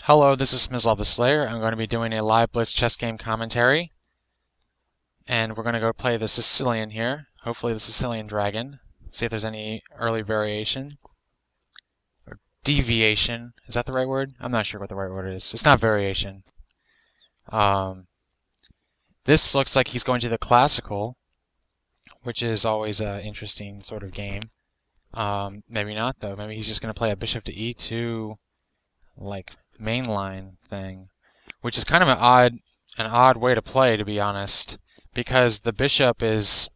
Hello, this is Smislav the Slayer. I'm going to be doing a live Blitz chess game commentary. And we're going to go play the Sicilian here. Hopefully the Sicilian dragon. See if there's any early variation. Or deviation. Is that the right word? I'm not sure what the right word is. It's not variation. This looks like he's going to the classical, which is always an interesting sort of game. Maybe not, though. Maybe he's just going to play a bishop to e2, like mainline thing, which is kind of an odd way to play, to be honest, because the bishop is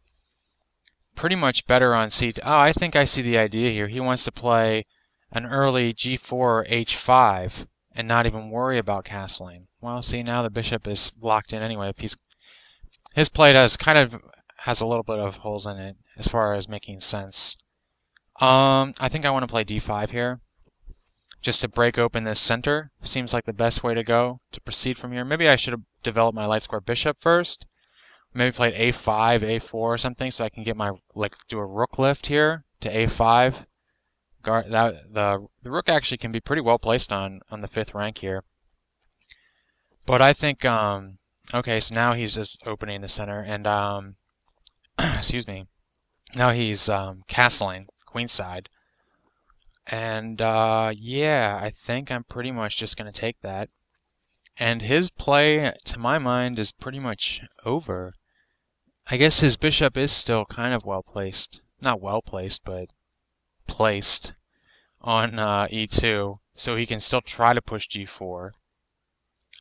pretty much better on c2. Oh, I think I see the idea here. He wants to play an early g4 or h5 and not even worry about castling. Well, see, now the bishop is locked in anyway. His play has a little bit of holes in it as far as making sense. I think I want to play d5 here, just to break open this center. Seems like the best way to go to proceed from here. Maybe I should have developed my light square bishop first. Maybe played a5, a4 or something, so I can get my do a rook lift here to a5. The rook actually can be pretty well placed on the 5th rank here. But I think okay, so now he's just opening the center and excuse me. Now he's castling queenside. And yeah, I think I'm pretty much just going to take that. And his play, to my mind, is pretty much over. I guess his bishop is still kind of well placed. Not well placed, but placed on e2. So he can still try to push g4.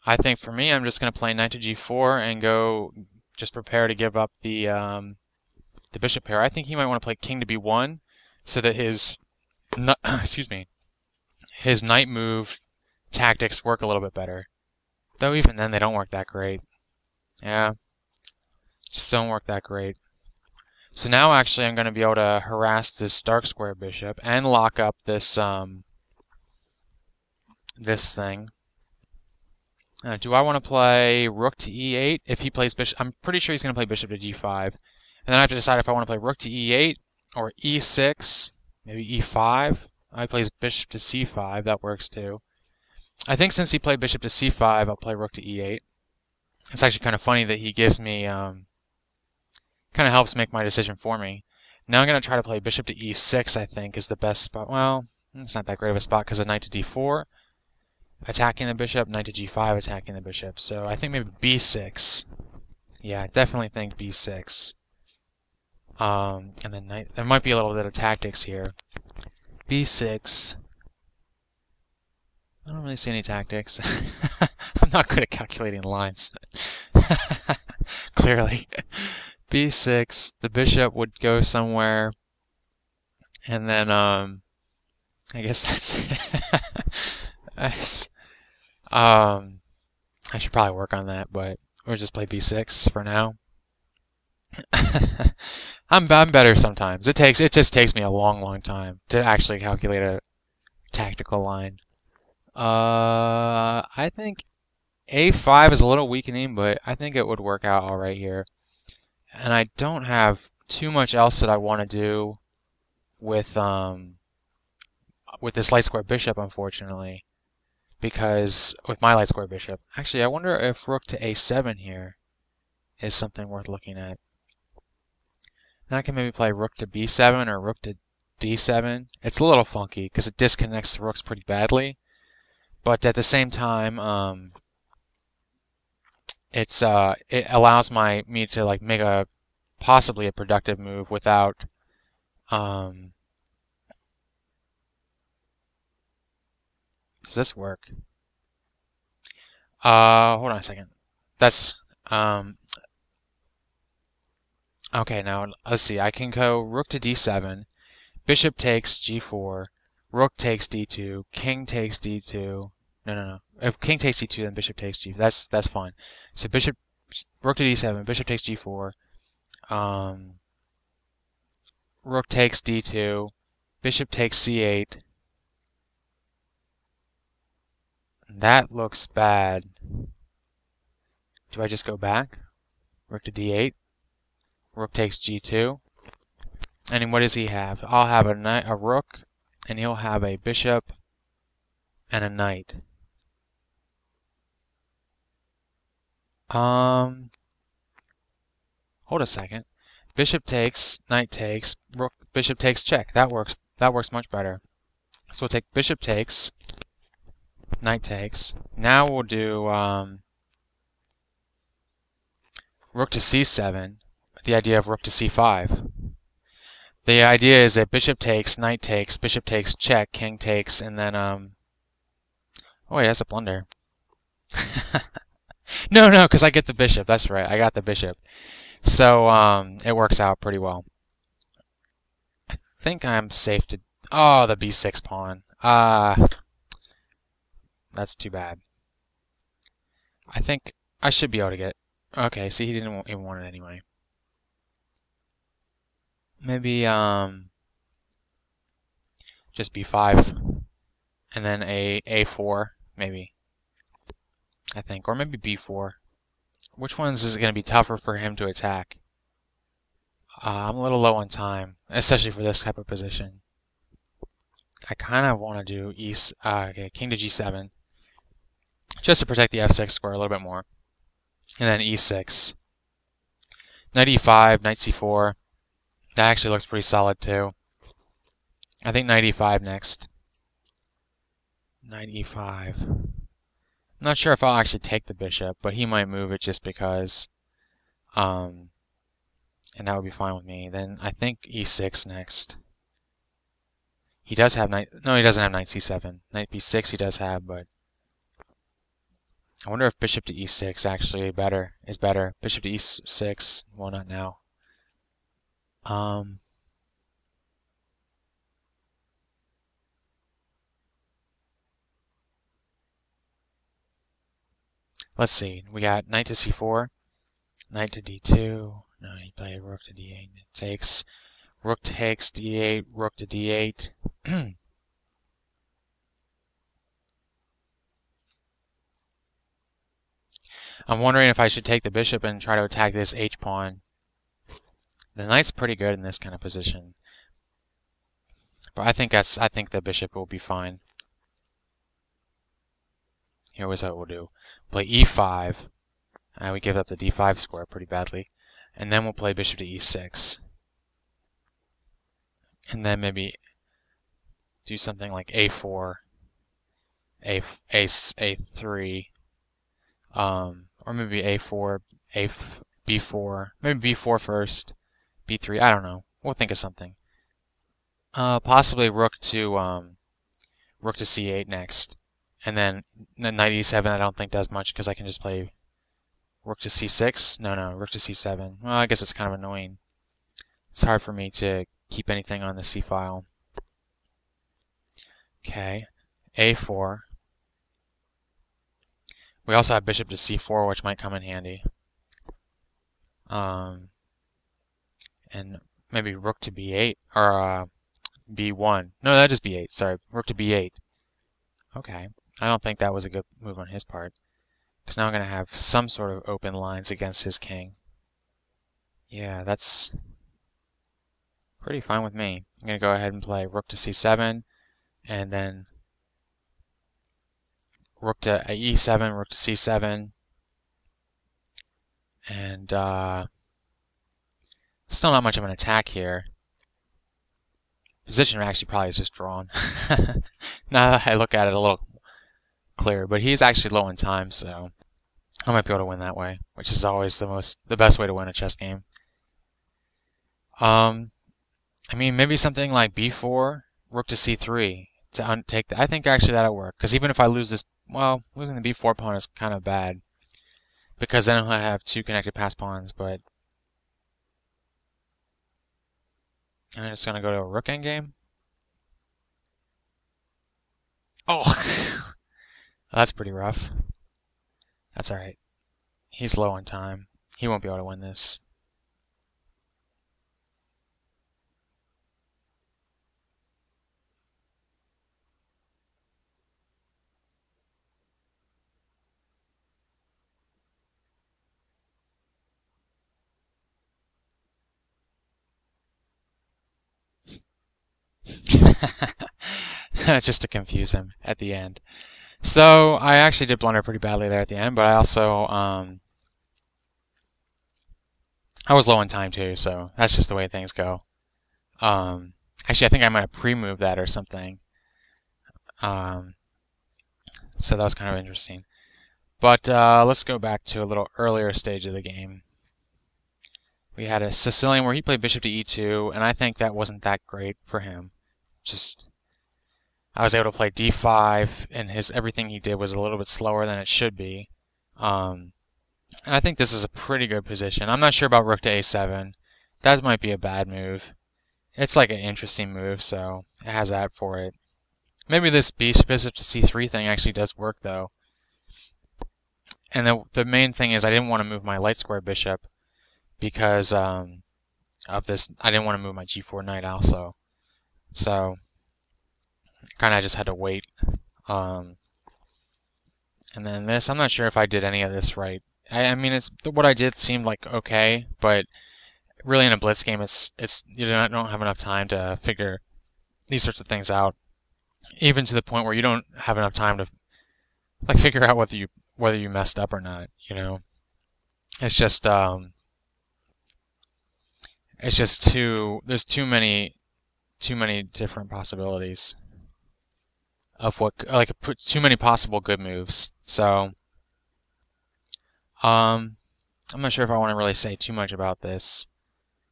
I think for me, I'm just going to play knight to g4 and go just prepare to give up the bishop pair. I think he might want to play king to b1 so that his excuse me, his knight move tactics work a little bit better. Though even then they don't work that great. Yeah, just don't work that great. So now actually I'm going to be able to harass this dark square bishop and lock up this this thing. Do I want to play rook to e8? If he plays bishop, I'm pretty sure he's going to play bishop to g5. And then I have to decide if I want to play rook to e8 or e6. Maybe e5. I plays bishop to c5. That works too. I think since he played bishop to c5, I'll play rook to e8. It's actually kind of funny that he gives me, kind of helps make my decision for me. Now I'm going to try to play bishop to e6, I think, is the best spot. Well, it's not that great of a spot because of knight to d4, attacking the bishop, knight to g5, attacking the bishop. So I think maybe b6. Yeah, I definitely think b6. And then there might be a little bit of tactics here. b6. I don't really see any tactics. I'm not good at calculating lines. Clearly. b6. The bishop would go somewhere. And then, I guess that's it. I should probably work on that, but we'll just play b6 for now. I'm better sometimes. It just takes me a long time to actually calculate a tactical line. I think a5 is a little weakening, but I think it would work out all right here. And I don't have too much else that I want to do with this light square bishop, unfortunately, because with my light square bishop. Actually, I wonder if rook to a7 here is something worth looking at. Then I can maybe play rook to b7 or rook to d7. It's a little funky because it disconnects the rooks pretty badly, but at the same time, it allows me to make possibly a productive move without does this work? Hold on a second. That's okay, now let's see. I can go rook to d7, bishop takes g4, rook takes d2, king takes d2. No. If king takes d2, then bishop takes g. That's fine. So rook to d7, bishop takes g4, rook takes d2, bishop takes c8. That looks bad. Do I just go back? Rook to d8. Rook takes g2. And what does he have? I'll have a rook, and he'll have a bishop and a knight. Hold a second. Bishop takes, knight takes, rook, bishop takes, check. That works. That works much better. So we'll take bishop takes, knight takes. Now we'll do rook to c7 with the idea of rook to c5. The idea is that bishop takes, knight takes, bishop takes, check, king takes, and then oh wait, that's a blunder. No, because I get the bishop. That's right, I got the bishop. So it works out pretty well. I think I'm safe to. Oh, the b6 pawn. That's too bad. I think I should be able to get. Okay, see, he didn't even want it anyway. Maybe just b5, and then a4 maybe. I think, or maybe b4. Which ones is it going to be tougher for him to attack? I'm a little low on time, especially for this type of position. I kind of want to do okay, king to g7, just to protect the f6 square a little bit more. And then e6. Knight e5, knight c4. That actually looks pretty solid too. I think knight e5 next. Knight e5. I'm not sure if I'll actually take the bishop, but he might move it just because. And that would be fine with me. Then I think e6 next. He does have knight. No, he doesn't have knight c7. Knight b6 he does have, but I wonder if bishop to e6 actually is better. Bishop to e6. Well, not now. Let's see. We got knight to c4, knight to d2. No, he played rook to d8. It takes. Rook takes d8, rook to d8. I'm wondering if I should take the bishop and try to attack this h-pawn. The knight's pretty good in this kind of position. But I think the bishop will be fine. Here's what we'll do. Play e5. And we give up the d5 square pretty badly. And then we'll play bishop to e6. And then maybe do something like a4, a3, or maybe a4, b4, maybe b4 first, b3. I don't know. We'll think of something. Possibly rook to c8 next, and then knight e7. I don't think does much because I can just play rook to c6. No, rook to c7. Well, I guess it's kind of annoying. It's hard for me to keep anything on the c file. Okay, a4. We also have bishop to c4, which might come in handy. And maybe rook to b8, or b1. No, that is b8. Sorry, rook to b8. Okay, I don't think that was a good move on his part. Because now I'm going to have some sort of open lines against his king. Yeah, that's pretty fine with me. I'm going to go ahead and play rook to c7, and then rook to e7, rook to c7, and still not much of an attack here. Position actually probably is just drawn. Now that I look at it a little clearer, but he's actually low in time, so I might be able to win that way, which is always the best way to win a chess game. I mean, maybe something like b4, rook to c3 to untake. I think actually that'll work, because even if I lose this, well, losing the b4 pawn is kind of bad, because then I have two connected pass pawns. But I'm just gonna go to a rook endgame. Oh, that's pretty rough. That's all right. He's low on time. He won't be able to win this. Just to confuse him at the end. So I actually did blunder pretty badly there at the end, but I also I was low on time too, so that's just the way things go. Actually, I think I might have pre-moved that or something. So that was kind of interesting. But let's go back to a little earlier stage of the game. We had a Sicilian where he played bishop to e2, and I think that wasn't that great for him. Just I was able to play d5, and everything he did was a little bit slower than it should be. And I think this is a pretty good position. I'm not sure about rook to a7. That might be a bad move. It's like an interesting move, so it has that for it. Maybe this bishop to c3 thing actually does work, though. And the main thing is I didn't want to move my light square bishop because of this. I didn't want to move my g4 knight also. So kind of just had to wait. And then this, I'm not sure if I did any of this right. I mean, what I did seemed like okay, but really in a blitz game, it's you don't have enough time to figure these sorts of things out. Even to the point where you don't have enough time to like figure out whether you messed up or not. You know, it's just there's too many different possibilities of too many possible good moves. So I'm not sure if I want to really say too much about this.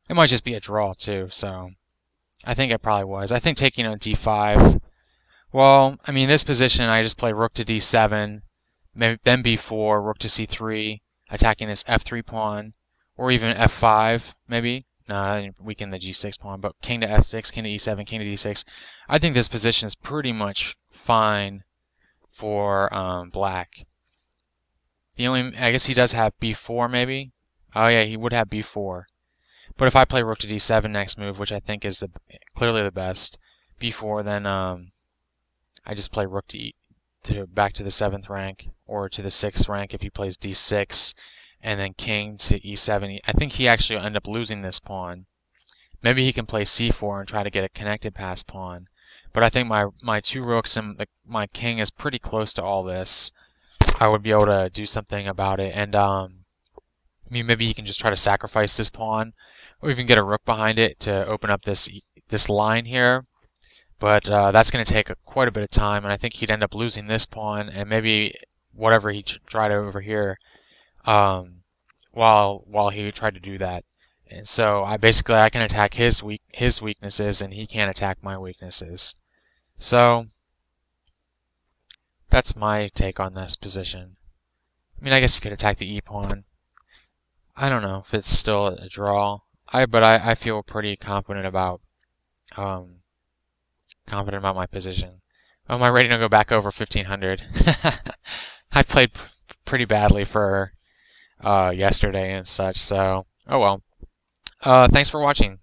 It might just be a draw too, so I think it probably was. I think taking on d5, well, I mean, this position I just play rook to d7, maybe then b4, rook to c3, attacking this f3 pawn, or even f5, maybe. No, I didn't weaken the g6 pawn, but king to f6, king to e7, king to d6. I think this position is pretty much fine for black. I guess he does have b4 maybe. Oh yeah, he would have b4. But if I play rook to d7 next move, which I think is clearly the best, b4, then I just play rook to back to the 7th rank, or to the 6th rank if he plays d6, and then king to e7. I think he actually will end up losing this pawn. Maybe he can play c4 and try to get a connected pass pawn. But I think my two rooks and my king is pretty close to all this. I would be able to do something about it, and I mean, maybe he can just try to sacrifice this pawn, or even get a rook behind it to open up this line here. But that's going to take quite a bit of time, and I think he'd end up losing this pawn, and maybe whatever he tried over here, while he tried to do that. And so I can attack his weaknesses, and he can't attack my weaknesses. So that's my take on this position. I mean, I guess he could attack the e-pawn. I don't know if it's still a draw. But I feel pretty confident about my position. Oh, my rating will go back over 1500. I played pretty badly for yesterday and such. So, oh well. Thanks for watching.